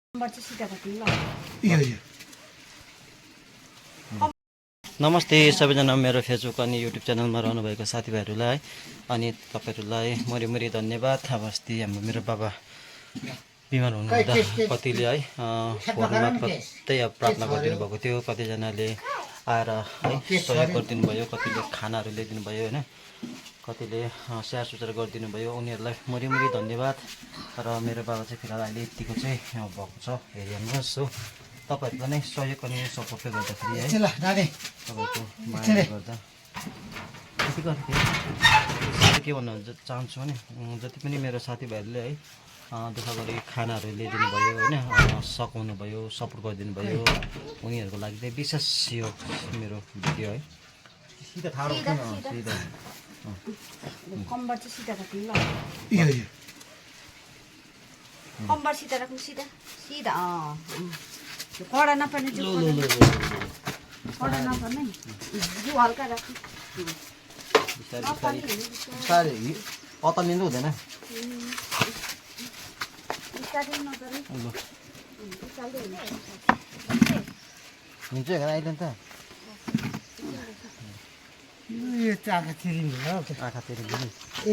नमस्ते सबैजना मेरो फेसबुक अनि युट्युब च्यानलमा रहनुभएको साथीभाइहरूलाई अनि तपाईँहरूलाई मरिमरि धन्यवाद। अब अस्ति हाम्रो मेरो बाबा बिमार हुनुहुँदा कतिले है फोनमा कतै अब प्रार्थना गरिदिनु भएको थियो, कतिजनाले आएर है सहयोग गरिदिनु भयो, कतिले खानाहरू ल्याइदिनु भयो होइन, कतिले स्याहार सुसार गरिदिनु भयो, उनीहरूलाई मरिमरि धन्यवाद। र मेरो बाबा चाहिँ फिलहाल अहिले यतिको चाहिँ भएको छ हेरिहाल्नुहोस्। सो तपाईँहरूको नै सहयोग अनि सपोर्टले गर्दाखेरि है तपाईँको मायाले गर्दा यति गर्दै के भन्न चाहन्छु भने जति पनि मेरो साथीभाइहरूले है दुःख गरी खानाहरू ल्याइदिनु भयो होइन, सघाउनु भयो, सपोर्ट गरिदिनु भयो, उनीहरूको लागि चाहिँ विशेष यो मेरो भिडियो है। सिधा थाहा सिधा कम्बर चाहिँ सिधा राख्नु ल, कम्बर सिधा राख्नु, सिधा सिधा कडा नपर्ने कडा नपर्ने जिउ हल्का राख्नु, बिस्तारै अतलिनु हुँदैन। हुन्छ अहिले त यो आँखा तिरिनु हो, आँखा तिरिनु ए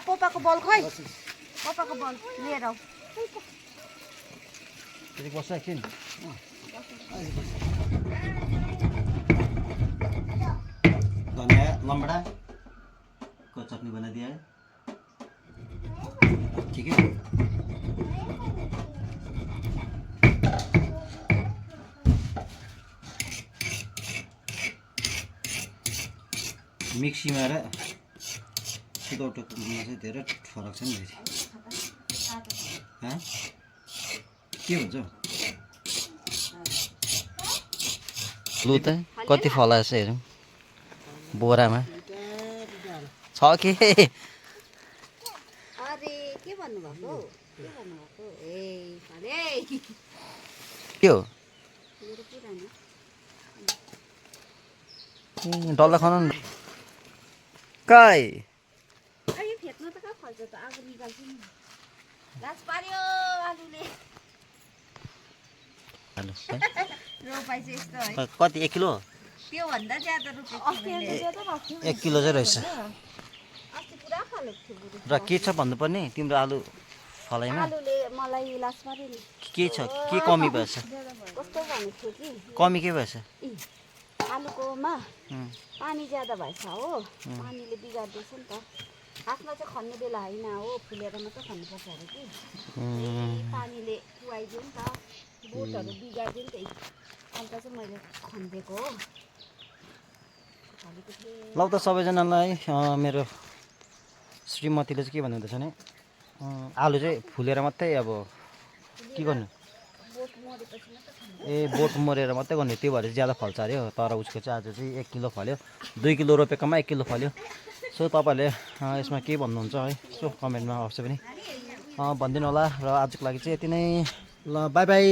पोपाको बल खोइ, पोपाको बल लिएर आऊ। फेरि बस्छ एकछिन। धनिया लम्बडा को चटनी बनाइदिए है, ठिक है। मिक्सीमा र सिलौटोमा चाहिँ धेरै फरक छ नि फेरि। के भन्छ लु त कति फलाएछ हेरौँ बोरामा छ के। अरे के भन्नुभएको, के भन्नुभएको, ए अरे के हो मेरो पुरानो डल्ला खानु काई यो फेक्नु त कहाँ फल्छ त, आगो निकाल्छु नि, लाज पार्यो आलुले। रोपाइ चाहिँ यस्तो है, कति 1 किलो त्योभन्दा ज्यादा रोपेको 1 किलो चाहिँ रहेछ। अस्ति पुरा खालेको थियो बुढो। र के छ भन्नुपर्ने तिम्रो आलु फलाइमा आलुले मलाई लाज पार्यो नि। के छ, के कमी भएछ, कस्तो भनेको थियो कि कमी के भएछ? आलुकोमा पानी ज्यादा भएछ हो, पानीले बिगार्दैछ नि त। खासमा चाहिँ खन्ने बेला होइन हो, फुलेर मात्रै खन्नुपर्छ अरे कि, पानीले पुवाइदियो नि त, बोटहरू बिगारिदियो नि त। अन्त चाहिँ मैले खनिदिएको हो। ल त सबैजनालाई मेरो श्रीमतीले चाहिँ के भन्नुहुँदैछ भने आलु चाहिँ फुलेर मात्रै अब के गर्नु, ए बोट मरेर मात्रै गर्ने, त्यो भएर ज्यादा फल्छ अरे हो। तर उसको चाहिँ आज चाहिँ 1 किलो फल्यो, 2 किलो रोपेकोमा 1 किलो फल्यो। सो तपाईँहरूले यसमा के भन्नुहुन्छ है, सो कमेन्टमा अवश्य पनि भनिदिनु होला। र आजको लागि चाहिँ यति नै, ल बाई बाई।